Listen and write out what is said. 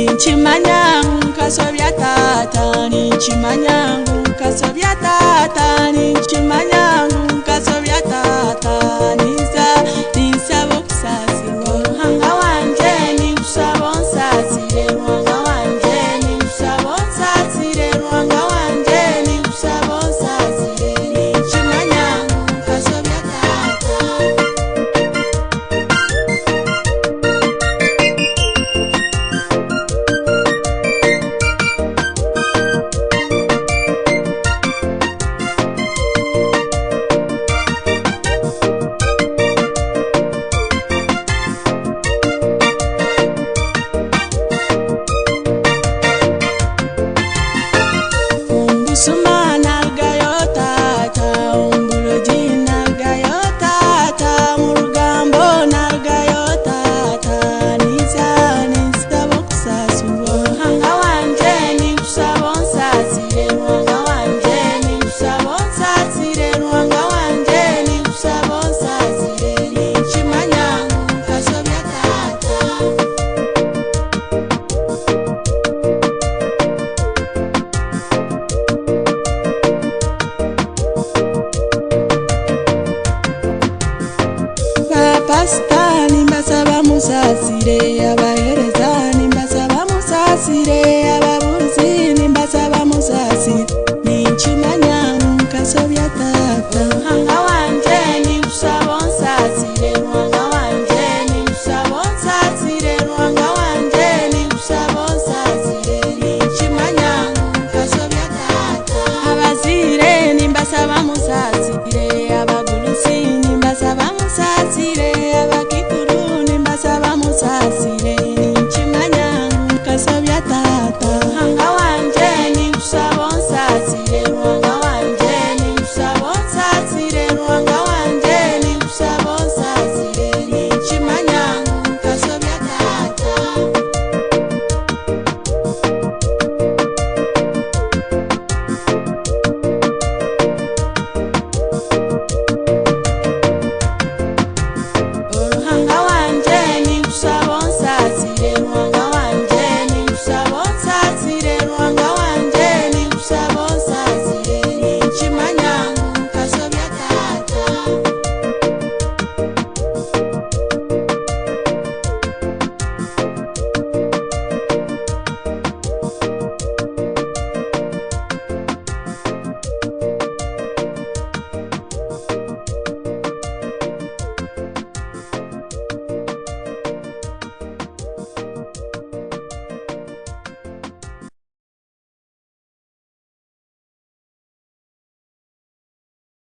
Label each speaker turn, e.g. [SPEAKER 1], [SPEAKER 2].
[SPEAKER 1] Ninchimanyangu kasobya tata, ninchimanyangu kasobya tata, ninchimanyangu kasobya tata, ninsaba okusasirwa Ruhanga wanje, ninkusaba onsasire Ruhanga wanje, ninkusaba onsasire Ruhanga wanje, ninkusaba onsasire, ninchimanyangu kasobya tata. Sumana gayotata, umbulojina gayotata, murugambo na gayotata, ninsaba okusasirwa Ruhanga wanje, ninkusaba onsasire Ruhanga wanje, ninkusaba onsasire Ruhanga wanje, ninkusaba onsasire, ninchimanyangu kasobya tata. Pasitani mbasaba musasire